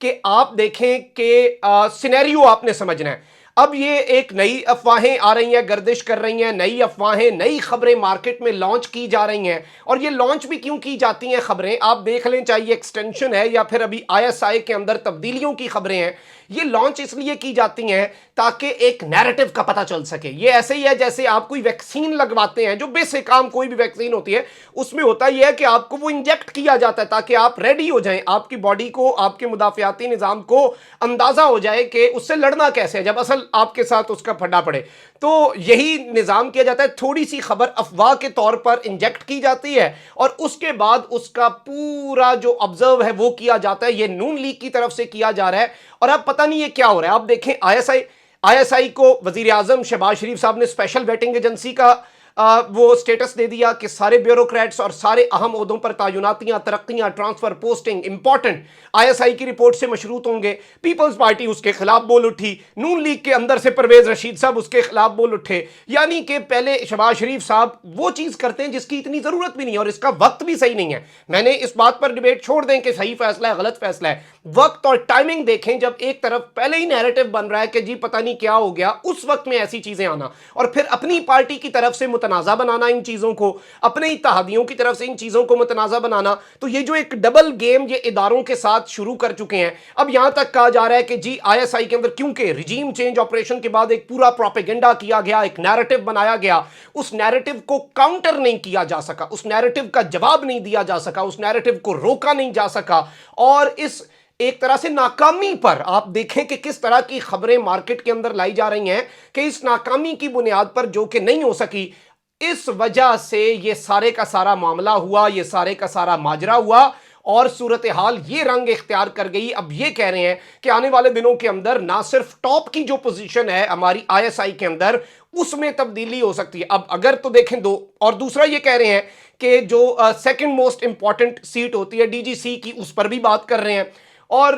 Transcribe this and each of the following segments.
کہ آپ دیکھیں کہ سینیریو آپ نے سمجھنا ہے. اب یہ ایک نئی افواہیں آ رہی ہیں, گردش کر رہی ہیں, نئی افواہیں, نئی خبریں مارکیٹ میں لانچ کی جا رہی ہیں. اور یہ لانچ بھی کیوں کی جاتی ہیں خبریں, آپ دیکھ لیں, چاہے یہ ایکسٹینشن ہے یا پھر ابھی ISI کے اندر تبدیلیوں کی خبریں ہیں, یہ لانچ اس لیے کی جاتی ہیں تاکہ ایک نیریٹو کا پتہ چل سکے. یہ ایسے ہی ہے جیسے آپ کوئی ویکسین لگواتے ہیں, جو بیسک کام کوئی بھی ویکسین ہوتی ہے اس میں ہوتا یہ ہے کہ آپ کو وہ انجیکٹ کیا جاتا ہے تاکہ آپ ریڈی ہو جائیں, آپ کی باڈی کو, آپ کے مدافعاتی نظام کو اندازہ ہو جائے کہ اس سے لڑنا کیسے ہے جب اصل آپ کے ساتھ اس کا پھڈا پڑے. تو یہی نظام کیا جاتا ہے, تھوڑی سی خبر افواہ کے طور پر انجیکٹ کی جاتی ہے اور اس کے بعد اس کا پورا جو آبزرو ہے وہ کیا جاتا ہے. یہ نون لیگ کی طرف سے کیا جا رہا ہے اور اب پتہ نہیں یہ کیا ہو رہا ہے. آپ دیکھیں ISI کو وزیر اعظم شہباز شریف صاحب نے اسپیشل ویٹنگ ایجنسی کا وہ سٹیٹس دے دیا کہ سارے بیوروکریٹس اور سارے اہم عہدوں پر تعیناتیاں, ترقیاں, ٹرانسفر, پوسٹنگ امپورٹنٹ ISI کی رپورٹ سے مشروط ہوں گے. پیپلز پارٹی اس کے خلاف بول اٹھی, نون لیگ کے اندر سے پرویز رشید صاحب اس کے خلاف بول اٹھے. یعنی کہ پہلے شہباز شریف صاحب وہ چیز کرتے ہیں جس کی اتنی ضرورت بھی نہیں ہے اور اس کا وقت بھی صحیح نہیں ہے. میں نے اس بات پر ڈیبیٹ چھوڑ دیں کہ صحیح فیصلہ ہے غلط فیصلہ ہے, وقت اور ٹائمنگ دیکھیں. جب ایک طرف پہلے ہی نیریٹو بن رہا ہے کہ جی پتہ نہیں کیا ہو گیا, اس وقت میں ایسی چیزیں آنا اور پھر اپنی پارٹی کی طرف سے متنازع بنانا ان چیزوں کو, اپنے اتحادیوں کی طرف سے ان چیزوں کو متنازع بنانا. تو یہ جو ایک ڈبل گیم یہ اداروں کے ساتھ شروع کر چکے ہیں, اب یہاں تک کہا جا رہا ہے کہ جی ISI کے اندر کیونکہ رجیم چینج آپریشن کے بعد ایک پورا پروپیگنڈا کیا گیا, ایک نیریٹو بنایا گیا, اس نیریٹو کو کاؤنٹر نہیں کیا جا سکا, اس نیریٹو کا جواب نہیں دیا جا سکا, اس نیریٹو کو روکا نہیں جا سکا. اور اس ایک طرح سے ناکامی پر آپ دیکھیں کہ کس طرح کی خبریں مارکیٹ کے اندر لائی جا رہی ہیں کہ اس ناکامی کی بنیاد پر جو کہ نہیں ہو سکی, اس وجہ سے یہ سارے کا سارا معاملہ ہوا, یہ سارے کا سارا ماجرا ہوا اور صورتحال یہ رنگ اختیار کر گئی. اب یہ کہہ رہے ہیں کہ آنے والے دنوں کے اندر نہ صرف ٹاپ کی جو پوزیشن ہے ہماری ISI کے اندر اس میں تبدیلی ہو سکتی ہے. اب اگر تو دیکھیں دو, اور دوسرا یہ کہہ رہے ہیں کہ جو سیکنڈ موسٹ امپورٹنٹ سیٹ ہوتی ہے DGC کی, اس پر بھی بات کر رہے ہیں. اور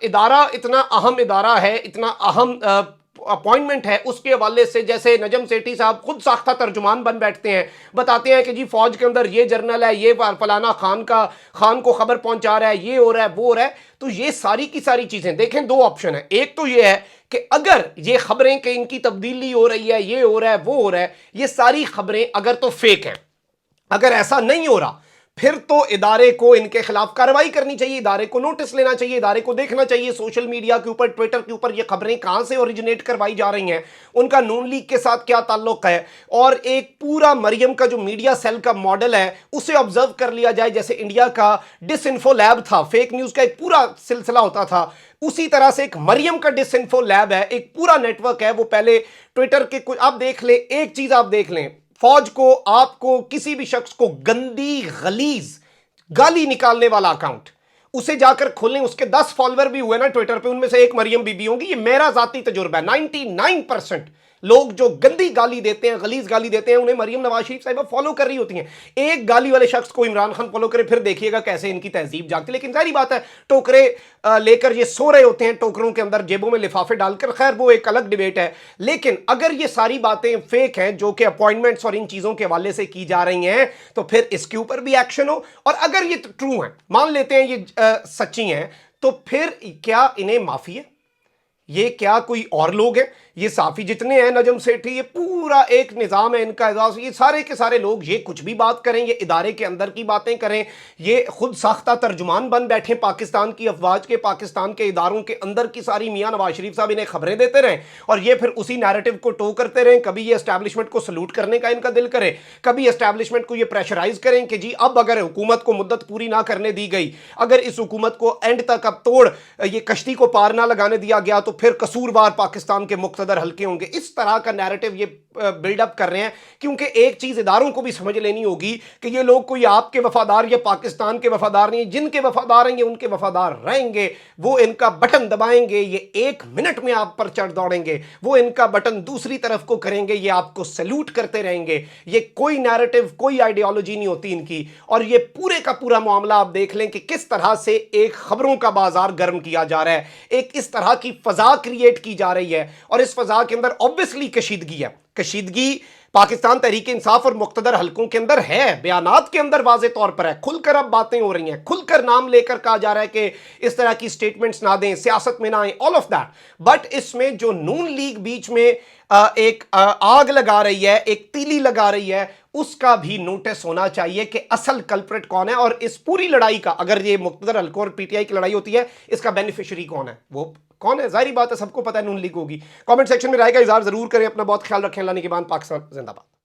ادارہ اتنا اہم ادارہ ہے, اتنا اہم اپوائنٹمنٹ ہے, اس کے حوالے سے جیسے نجم سیٹھی صاحب خود ساختہ ترجمان بن بیٹھتے ہیں, بتاتے ہیں کہ جی فوج کے اندر یہ جرنل ہے, یہ فلانا خان کو خبر پہنچا رہا ہے, یہ ہو رہا ہے, وہ ہو رہا ہے. تو یہ ساری کی ساری چیزیں دیکھیں, دو آپشن ہیں. ایک تو یہ ہے کہ اگر یہ خبریں کہ ان کی تبدیلی ہو رہی ہے, یہ ہو رہا ہے, وہ ہو رہا ہے, یہ ساری خبریں اگر تو فیک ہیں, اگر ایسا نہیں ہو رہا پھر تو ادارے کو ان کے خلاف کارروائی کرنی چاہیے, ادارے کو نوٹس لینا چاہیے, ادارے کو دیکھنا چاہیے سوشل میڈیا کے اوپر, ٹویٹر کے اوپر یہ خبریں کہاں سے اوریجنیٹ کروائی جا رہی ہیں, ان کا نون لیگ کے ساتھ کیا تعلق ہے, اور ایک پورا مریم کا جو میڈیا سیل کا ماڈل ہے اسے آبزرو کر لیا جائے. جیسے انڈیا کا ڈس انفو لیب تھا, فیک نیوز کا ایک پورا سلسلہ ہوتا تھا, اسی طرح سے ایک مریم کا ڈس انفو لیب ہے, ایک پورا نیٹ ورک ہے. وہ پہلے ٹویٹر کے کچھ آپ دیکھ لیں, ایک چیز آپ دیکھ لیں, فوج کو, آپ کو, کسی بھی شخص کو گندی غلیظ گالی نکالنے والا اکاؤنٹ اسے جا کر کھولیں, اس کے 10 فالوور بھی ہوئے نا ٹویٹر پہ, ان میں سے ایک مریم بی بی ہوں گی. یہ میرا ذاتی تجربہ ہے, 99% لوگ جو گندی گالی دیتے ہیں, غلیظ گالی دیتے ہیں, انہیں مریم نواز شریف صاحبہ فالو کر رہی ہوتی ہیں. ایک گالی والے شخص کو عمران خان فالو کرے, پھر دیکھیے گا کیسے ان کی تہذیب جاگتی. لیکن ظاہری بات ہے ٹوکرے لے کر یہ سو رہے ہوتے ہیں, ٹوکروں کے اندر جیبوں میں لفافے ڈال کر, خیر وہ ایک الگ ڈیبیٹ ہے. لیکن اگر یہ ساری باتیں فیک ہیں جو کہ اپوائنٹمنٹس اور ان چیزوں کے حوالے سے کی جا رہی ہیں, تو پھر اس کے اوپر بھی ایکشن ہو. اور اگر یہ ٹرو ہیں, مان لیتے ہیں یہ سچی ہیں, تو پھر کیا انہیں معافی ہے؟ یہ کیا کوئی اور لوگ ہیں؟ یہ صحافی جتنے ہیں, نجم سیٹھی, یہ پورا ایک نظام ہے ان کا اعزاز, یہ سارے کے سارے لوگ یہ کچھ بھی بات کریں, یہ ادارے کے اندر کی باتیں کریں, یہ خود ساختہ ترجمان بن بیٹھے پاکستان کی افواج کے, پاکستان کے اداروں کے اندر کی ساری. میاں نواز شریف صاحب انہیں خبریں دیتے رہیں اور یہ پھر اسی نیریٹو کو ٹو کرتے رہیں. کبھی یہ اسٹیبلشمنٹ کو سلوٹ کرنے کا ان کا دل کرے, کبھی اسٹیبلشمنٹ کو یہ پریشرائز کریں کہ جی اب اگر حکومت کو مدت پوری نہ کرنے دی گئی, اگر اس حکومت کو اینڈ تک اب توڑ یہ کشتی کو پار نہ لگانے دیا گیا, تو پھر قصوروار پاکستان کے مقتدر حلقے ہوں گے. اس طرح کا نیریٹو یہ بلڈ اپ کر رہے ہیں, کیونکہ ایک چیز اداروں کو بھی سمجھ لینی ہوگی کہ یہ لوگ کوئی آپ کے وفادار یا پاکستان کے وفادار نہیں, جن کے وفادار ہیں یہ ان کے وفادار رہیں گے, وہ ان کا بٹن دبائیں گے, یہ 1 منٹ میں آپ پر چڑھ دوڑیں گے, وہ ان کا بٹن دوسری طرف کو کریں گے, یہ آپ کو سیلوٹ کرتے رہیں گے. یہ کوئی نیریٹو, کوئی آئیڈیالوجی نہیں ہوتی ان کی. اور یہ پورے کا پورا معاملہ آپ دیکھ لیں کہ کس طرح سے ایک خبروں کا بازار گرم کیا جا رہا ہے, ایک اس طرح کی فضا فضا کریٹ کی جا رہی ہے اور اس فضا کے اندر obviously کشیدگی ہے. کشیدگی پاکستان تحریک انصاف اور مقتدر حلقوں کے اندر ہے, بیانات کے اندر واضح طور پر ہے, کھل کر اب باتیں ہو رہی ہیں, کھل کر نام لے کر کہا جا رہا ہے کہ اس طرح کی سٹیٹمنٹس نہ دیں, سیاست میں نہ آئیں, all of that. بٹ اس میں جو نون لیگ بیچ میں ایک آگ لگا رہی ہے, ایک تیلی لگا رہی ہے, اس کا بھی نوٹس ہونا چاہیے کہ اصل کلپریٹ کون ہے, اور اس پوری لڑائی کا, اگر یہ مقتدر حلقوں اور پی ٹی آئی کی لڑائی ہوتی ہے, اس کا بینیفیشری کون ہے, وہ کون ہے؟ ظاہری بات ہے سب کو پتہ ہے نون لیگ ہوگی. کامنٹ سیکشن میں رائے کا اظہار ضرور کریں. اپنا بہت خیال رکھیں. اللہ نگہبان. پاکستان زندہ باد.